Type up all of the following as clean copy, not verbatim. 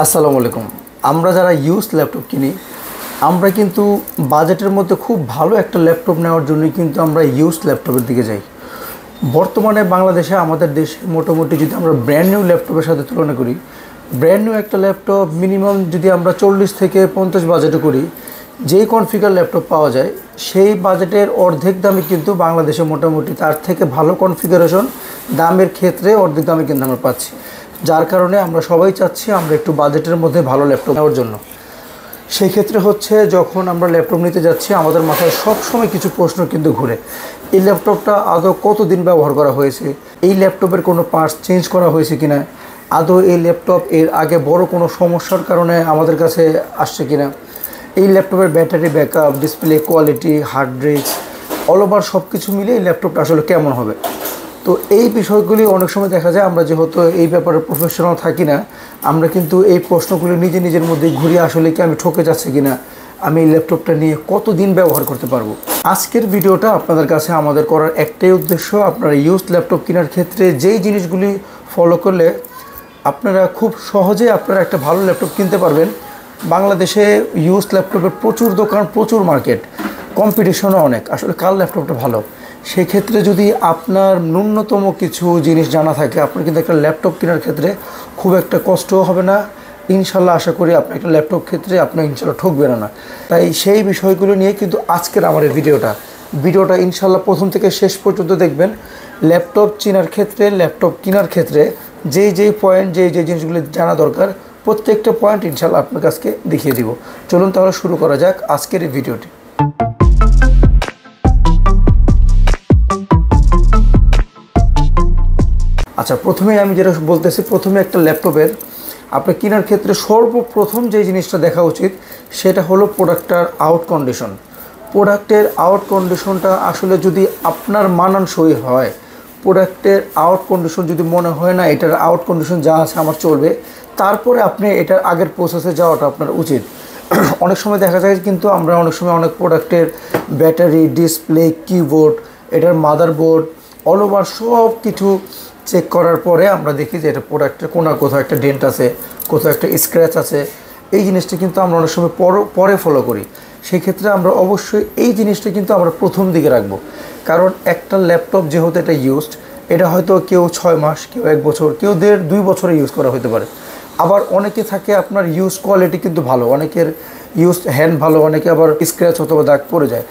আসসালামু আলাইকুম। আমরা যারা ইউজ ল্যাপটপ কিনি, আমরা কিন্তু বাজেটের মধ্যে খুব ভালো একটা ল্যাপটপ নেওয়ার জন্যই কিন্তু আমরা ইউজ ল্যাপটপের দিকে যাই। বর্তমানে বাংলাদেশে আমাদের দেশে মোটামুটি যদি আমরা ব্র্যান্ড নিউ ল্যাপটপের সাথে তুলনা করি, ব্র্যান্ড নিউ একটা ল্যাপটপ মিনিমাম যদি আমরা 40 থেকে 50 বাজেটে করি, যেই কনফিগার ল্যাপটপ পাওয়া যায় সেই বাজেটের অর্ধেক দামে কিন্তু বাংলাদেশে মোটামুটি তার থেকে ভালো কনফিগারেশন দামের ক্ষেত্রে অর্ধেক দামে কিন্তু আমরা পাচ্ছি। যার কারণে আমরা সবাই চাচ্ছি আমরা একটু বাজেটের মধ্যে ভালো ল্যাপটপ নেওয়ার জন্য। সেই ক্ষেত্রে হচ্ছে যখন আমরা ল্যাপটপ নিতে যাচ্ছি আমাদের মাথায় সবসময় কিছু প্রশ্ন কিন্তু ঘুরে। এই ল্যাপটপটা আদৌ কতদিন ব্যবহার করা হয়েছে, এই ল্যাপটপের কোনো পার্টস চেঞ্জ করা হয়েছে কিনা, আদৌ এই ল্যাপটপ এর আগে বড় কোনো সমস্যার কারণে আমাদের কাছে আসছে কিনা, এই ল্যাপটপের battery backup, display quality, hard disk, all over সব কিছু মিলিয়ে এই ল্যাপটপটা আসলে কেমন হবে। তো এই বিষয়গুলি অনেক সময় দেখা যায় আমরা যেহেতু এই ব্যাপারে প্রফেশনাল থাকি না, আমরা কিন্তু এই প্রশ্নগুলি নিজের মধ্যে ঘুরিয়ে আসলে কি আমি ঠকে যাচ্ছি কিনা, আমি এই ল্যাপটপটা নিয়ে কতদিন ব্যবহার করতে পারবো। আজকের ভিডিওটা আপনাদের কাছে আমাদের করার একটাই উদ্দেশ্য, আপনারা ইউজ ল্যাপটপ কেনার ক্ষেত্রে যেই জিনিসগুলি ফলো করলে আপনারা খুব সহজে আপনারা একটা ভালো ল্যাপটপ কিনতে পারবেন। বাংলাদেশে ইউজ ল্যাপটপের প্রচুর দোকান, প্রচুর মার্কেট, কম্পিটিশনও অনেক। আসলে কার ল্যাপটপটা ভালো, সেক্ষেত্রে যদি আপনার ন্যূনতম কিছু জিনিস জানা থাকে, আপনার কিন্তু একটা ল্যাপটপ কেনার ক্ষেত্রে খুব একটা কষ্টও হবে না। ইনশাল্লাহ আশা করি আপনি একটা ল্যাপটপ ক্ষেত্রে আপনার ইনশাল্লাহ ঠকবেন না। তাই সেই বিষয়গুলো নিয়ে কিন্তু আজকের আমার এই ভিডিওটা ইনশাল্লাহ প্রথম থেকে শেষ পর্যন্ত দেখবেন। ল্যাপটপ কেনার ক্ষেত্রে যেই পয়েন্ট, যেই জিনিসগুলি জানা দরকার, প্রত্যেকটা পয়েন্ট ইনশাল্লাহ আপনার কাছকে দেখিয়ে দিব। চলুন তাহলে শুরু করা যাক আজকের এই ভিডিওটি। আচ্ছা, প্রথমেই আমি যেটা বলতেছি, প্রথমে একটা ল্যাপটপের আপনার কেনার ক্ষেত্রে সর্বপ্রথম যে জিনিসটা দেখা উচিত সেটা হলো প্রোডাক্টটার আউট কন্ডিশন। প্রোডাক্টের আউট কন্ডিশনটা আসলে যদি আপনার মানানসই হয়, প্রোডাক্টের আউট কন্ডিশন যদি মনে হয় না এটার আউট কন্ডিশন যা আছে আমার চলবে, তারপরে আপনি এটার আগের প্রসেসে যাওয়াটা আপনার উচিত। অনেক সময় দেখা যায় কিন্তু আমরা অনেক সময় অনেক প্রোডাক্টের ব্যাটারি, ডিসপ্লে, কিবোর্ড, এটার মাদারবোর্ড, অল ওভার সব কিছু চেক করার পরে আমরা দেখি যে এটা প্রোডাক্টের কোথাও একটা ডেন্ট আছে, কোথাও একটা স্ক্র্যাচ আছে। এই জিনিসটা কিন্তু আমরা অনেক সময় পরে ফলো করি। সেই ক্ষেত্রে আমরা অবশ্যই এই জিনিসটা কিন্তু আমরা প্রথম দিকে রাখবো। কারণ একটা ল্যাপটপ যেহেতু এটা ইউজড, এটা হয়তো কেউ 6 মাস, কেউ 1 বছর, কেউ 1.5-2 বছরে ইউজ করা হতে পারে। আবার অনেকে থাকে আপনার ইউজ কোয়ালিটি কিন্তু ভালো, অনেকের ইউজ হ্যান্ড ভালো, অনেকে আবার স্ক্র্যাচ অথবা দাগ পড়ে যায়।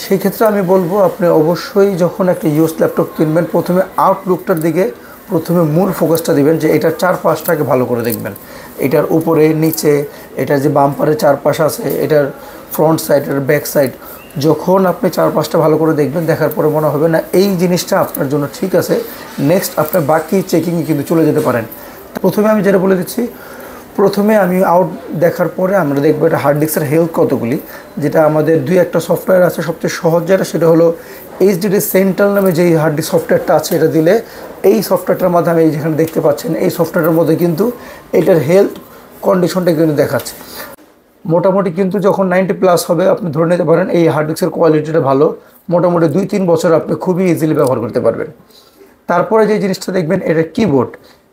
সেই ক্ষেত্রে আমি বলবো আপনি অবশ্যই যখন একটা ইউজ ল্যাপটপ কিনবেন, প্রথমে আউটলুকটার দিকে প্রথমে মূল ফোকাসটা দিবেন, যে এটার চারপাশটাকে ভালো করে দেখবেন। এটার উপরে, নিচে, এটার যে বাম্পারের চারপাশ আছে, এটার ফ্রন্ট সাইড, এটার ব্যাক সাইড, যখন আপনি চারপাশটা ভালো করে দেখবেন, দেখার পরে মনে হবে না এই জিনিসটা আপনার জন্য ঠিক আছে, নেক্সট আপনার বাকি চেকিংয়ে কিন্তু চলে যেতে পারেন। প্রথমে আমি যেটা বলে দিচ্ছি, প্রথমে আমি আউট দেখার পরে আমরা দেখবো এটা হার্ড ডিস্কের হেলথ কতগুলি। যেটা আমাদের 2-1টা সফটওয়্যার আছে, সবচেয়ে সহজ যেটা সেটা হলো এইচডিডি সেন্ট্রাল নামে যেই হার্ড ডিস্ক সফটওয়্যারটা আছে, এটা দিলে এই সফটওয়্যারটার মাধ্যমে এই যেখানে দেখতে পাচ্ছেন এই সফটওয়্যারের মধ্যে কিন্তু এটার হেলথ কন্ডিশনটা কিন্তু দেখাচ্ছে। মোটামুটি কিন্তু যখন 90+ হবে আপনি ধরে নিতে পারেন এই হার্ড ডিস্কের কোয়ালিটিটা ভালো, মোটামুটি 2-3 বছর আপনি খুবই ইজিলি ব্যবহার করতে পারবেন। তারপরে যে জিনিসটা দেখবেন এটা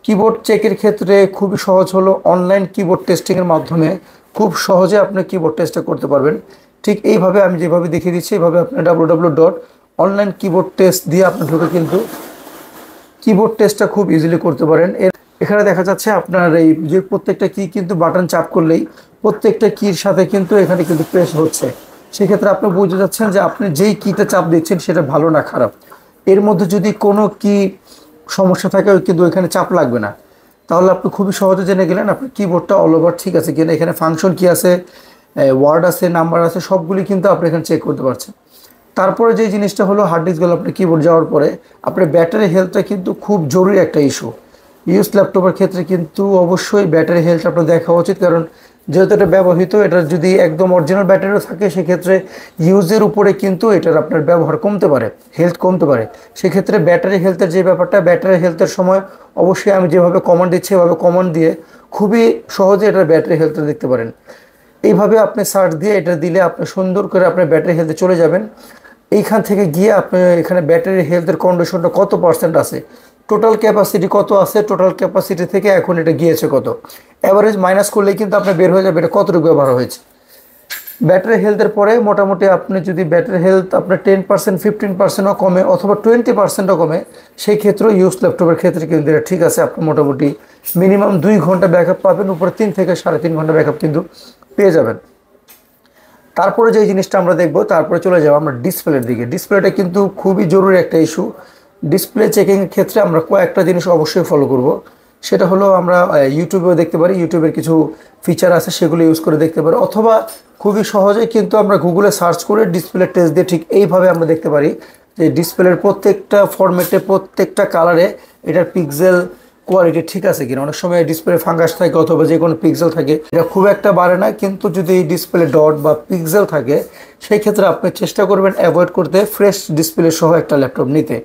কিবোর্ড চেকের ক্ষেত্রে খুবই সহজ হলো অনলাইন কিবোর্ড টেস্টিংয়ের মাধ্যমে খুব সহজে আপনি কিবোর্ড টেস্টটা করতে পারবেন। ঠিক এইভাবে আমি যেভাবে দেখিয়ে দিচ্ছি এইভাবে আপনি www.onlinekeyboardtest দিয়ে আপনি ঢুকে কিন্তু কিবোর্ড টেস্টটা খুব ইজিলি করতে পারেন। এখানে দেখা যাচ্ছে আপনার এই যে প্রত্যেকটা কি কিন্তু বাটন চাপ করলেই প্রত্যেকটা কির সাথে কিন্তু এখানে কিন্তু প্রেস হচ্ছে। সেক্ষেত্রে আপনি বুঝে যাচ্ছেন যে আপনি যেই কিটা চাপ দিচ্ছেন সেটা ভালো না খারাপ। এর মধ্যে যদি কোনো কি সমস্যা থাকে কিন্তু এখানে চাপ লাগবে না, তাহলে আপনি খুবই সহজে জেনে গেলেন আপনার কিবোর্ডটা অল ওভার ঠিক আছে কিনা। এখানে ফাংশন কি আছে, ওয়ার্ড আছে, নাম্বার আছে, সবগুলি কিন্তু আপনি এখানে চেক করতে পারছেন। তারপরে যে জিনিসটা হলো হার্ড ডিস্কগুলো আপনার কিবোর্ড যাওয়ার পরে আপনার ব্যাটারি হেলথটা কিন্তু খুব জরুরি একটা ইস্যু। ইউজ ল্যাপটপের ক্ষেত্রে কিন্তু অবশ্যই ব্যাটারি হেলথ আপনার দেখা উচিত, কারণ যেহেতু এটা ব্যবহৃত, এটার যদি একদম অরিজিনাল ব্যাটারিও থাকে সেক্ষেত্রে ইউজের উপরে কিন্তু এটার আপনার ব্যবহার কমতে পারে, হেলথ কমতে পারে। সেক্ষেত্রে ব্যাটারি হেলথের যে ব্যাপারটা, ব্যাটারি হেলথের সময় অবশ্যই আমি যেভাবে কমান্ড দিচ্ছি এভাবে কমান্ড দিয়ে খুবই সহজে এটার ব্যাটারি হেলথটা দেখতে পারেন। এইভাবে আপনি সার্চ দিয়ে এটা দিলে আপনি সুন্দর করে আপনার ব্যাটারি হেলথে চলে যাবেন। এইখান থেকে গিয়ে আপনি এখানে ব্যাটারি হেলথের কন্ডিশনটা কত % আছে টোটাল ক্যাপাসিটি কত আছে, টোটাল ক্যাপাসিটি থেকে এখন এটা গিয়েছে কত, অ্যাভারেজ মাইনাস করলে কিন্তু আপনার বের হয়ে যাবে এটা কতটুকু ব্যবহার হয়েছে। ব্যাটারি হেলথের পরে মোটামুটি আপনি যদি ব্যাটারি হেলথ আপনার 10% 15%ও কমে অথবা 20%ও কমে, সেই ক্ষেত্রেও ইউজ ল্যাপটপের ক্ষেত্রে কিন্তু এটা ঠিক আছে। আপনি মোটামুটি মিনিমাম 2 ঘন্টা ব্যাকআপ পাবেন, উপরে 3 থেকে 3.5 ঘন্টা ব্যাকআপ কিন্তু পেয়ে যাবেন। তারপরে যে জিনিসটা আমরা দেখব, তারপরে চলে যাবো আমরা ডিসপ্লের দিকে। ডিসপ্লেটা কিন্তু খুবই জরুরি একটা ইস্যু। ডিসপ্লে চেকিংয়ের ক্ষেত্রে আমরা কয়েকটা জিনিস অবশ্যই ফলো করব। সেটা হলো আমরা ইউটিউবেও দেখতে পারি, ইউটিউবের কিছু ফিচার আছে সেগুলো ইউজ করে দেখতে পারি, অথবা খুবই সহজেই কিন্তু আমরা গুগলে সার্চ করে ডিসপ্লে টেস্ট দিয়ে ঠিক এইভাবে আমরা দেখতে পারি যে ডিসপ্লের প্রত্যেকটা ফরম্যাটে প্রত্যেকটা কালারে এটার পিক্সেল কোয়ালিটি ঠিক আছে কিনা। অনেক সময় ডিসপ্লে ফাঙ্গাস থাকে অথবা যে কোনো পিক্সেল থাকে, এটা খুব একটা বাড়ে না, কিন্তু যদি ডিসপ্লে ডট বা পিক্সেল থাকে সেই ক্ষেত্রে আপনি চেষ্টা করবেন অ্যাভয়েড করতে ফ্রেশ ডিসপ্লে সহ একটা ল্যাপটপ নিতে।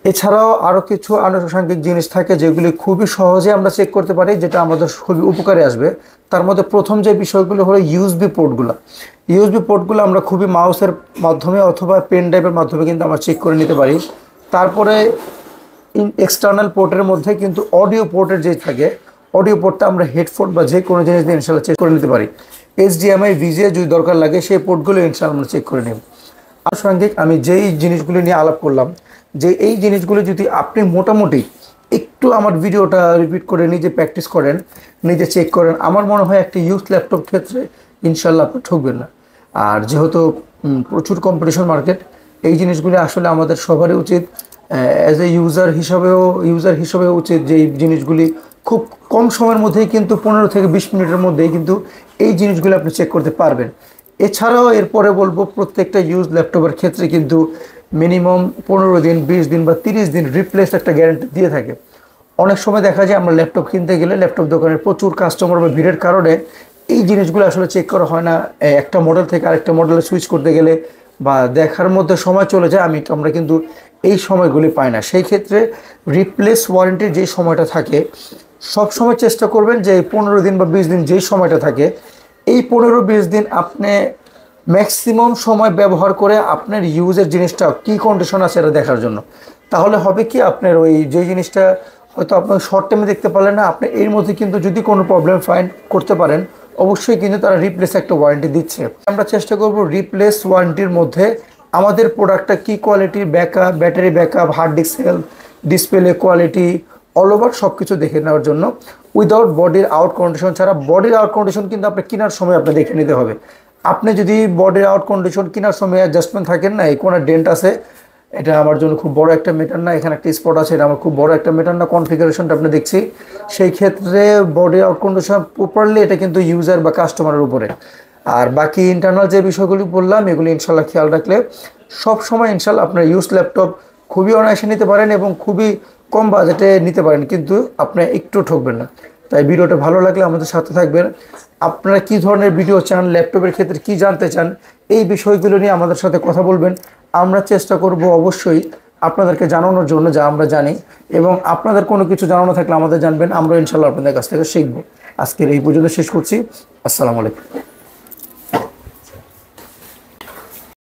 এছাড়াও আরও কিছু আনুষঙ্গিক জিনিস থাকে যেগুলি খুবই সহজে আমরা চেক করতে পারি, যেটা আমাদের খুবই উপকারে আসবে। তার মধ্যে প্রথম যে বিষয়গুলো হলো ইউএসবি পোর্টগুলো। ইউএসবি পোর্টগুলো আমরা খুবই মাউসের মাধ্যমে অথবা পেন ড্রাইভের মাধ্যমে কিন্তু আমরা চেক করে নিতে পারি। তারপরে এক্সটার্নাল পোর্টের মধ্যে কিন্তু অডিও পোর্টের যে থাকে, অডিও পোর্টটা আমরা হেডফোন বা যে কোনো জিনিস দিয়ে ইনশাল্লাহ চেক করে নিতে পারি। HDMI VGA যদি দরকার লাগে সেই পোর্টগুলো ইনশাল্লাহ আমরা চেক করে নিব। আনুষঙ্গিক আমি যেই জিনিসগুলো নিয়ে আলাপ করলাম, যে এই জিনিসগুলো যদি আপনি মোটামুটি একটু আমার ভিডিওটা রিপিট করে নিজে প্র্যাকটিস করেন, নিজে চেক করেন, আমার মনে হয় একটা ইউজ ল্যাপটপ ক্ষেত্রে ইনশাল্লাহ আপনি ঠকবেন না। আর যেহেতু প্রচুর কম্পিটিশন মার্কেট, এই জিনিসগুলো আসলে আমাদের সবারই উচিত অ্যাজ এ ইউজার হিসেবেও উচিত যে এই জিনিসগুলি খুব কম সময়ের মধ্যেই কিন্তু 15 থেকে 20 মিনিটের মধ্যেই কিন্তু এই জিনিসগুলো আপনি চেক করতে পারবেন। এছাড়াও এরপরে বলবো প্রত্যেকটা ইউজ ল্যাপটপের ক্ষেত্রে কিন্তু মিনিমাম 15 দিন 20 দিন বা 30 দিন রিপ্লেস একটা গ্যারান্টি দিয়ে থাকে। অনেক সময় দেখা যায় আমরা ল্যাপটপ কিনতে গেলে ল্যাপটপ দোকানের প্রচুর কাস্টমার বা ভিড়ের কারণে এই জিনিসগুলো আসলে চেক করা হয় না। একটা মডেল থেকে আরেকটা মডেলে সুইচ করতে গেলে বা দেখার মধ্যে সময় চলে যায়, আমরা কিন্তু এই সময়গুলি পাই না। সেই ক্ষেত্রে রিপ্লেস ওয়ারেন্টির যে সময়টা থাকে, সব সময় চেষ্টা করবেন যে 15 দিন বা 20 দিন যেই সময়টা থাকে, এই 15-20 দিন আপনি ম্যাক্সিমাম সময় ব্যবহার করে আপনার ইউজের জিনিসটা কী কন্ডিশন আছে এটা দেখার জন্য। তাহলে হবে কি, আপনার ওই যে জিনিসটা হয়তো আপনার শর্ট টাইমে দেখতে পারলেন না, আপনি এর মধ্যে কিন্তু যদি কোনো প্রবলেম ফাইন্ড করতে পারেন, অবশ্যই কিন্তু তারা রিপ্লেস একটা ওয়ারেন্টি দিচ্ছে। আমরা চেষ্টা করব রিপ্লেস ওয়ারেন্টির মধ্যে আমাদের প্রোডাক্টটা কী কোয়ালিটির, backup, battery backup, hard disk health, display quality, all over সব কিছু দেখে নেওয়ার জন্য, উইদাউট বডির আউট কন্ডিশন ছাড়া। বডির আউট কন্ডিশন কিন্তু আপনি কেনার সময় আপনি দেখে নিতে হবে। আপনি যদি বডির আউট কন্ডিশন কেনার সময় অ্যাডজাস্টমেন্ট থাকেন না, এই কোনো ডেন্ট আছে, এটা আমার জন্য খুব বড় একটা মেটার না, এখানে একটা স্পট আছে, এটা আমার খুব বড় একটা মেটার না, কনফিগারেশনটা আপনি দেখছি, সেই ক্ষেত্রে বডি আউট কন্ডিশন প্রপারলি এটা কিন্তু ইউজার বা কাস্টমারের উপরে। আর বাকি ইন্টারনাল যে বিষয়গুলি বললাম এগুলি ইনশাল্লাহ খেয়াল রাখলে সব সময় ইনশাল্লাহ আপনার ইউজ ল্যাপটপ খুবই অনায়াসে নিতে পারেন এবং খুবই কম বাজেটে নিতে পারেন, কিন্তু আপনি একটু ঠকবেন না। তাই ভিডিওটা ভালো লাগলে আমাদের সাথে থাকবেন। আপনারা কী ধরনের ভিডিও চান, ল্যাপটপের ক্ষেত্রে কি জানতে চান, এই বিষয়গুলো নিয়ে আমাদের সাথে কথা বলবেন। আমরা চেষ্টা করব অবশ্যই আপনাদেরকে জানানোর জন্য যা আমরা জানি, এবং আপনাদের কোনো কিছু জানানো থাকলে আমাদের জানবেন, আমরা ইনশাল্লাহ আপনাদের কাছ থেকে শিখব। আজকের এই পর্যন্ত শেষ করছি। আসসালামু আলাইকুম।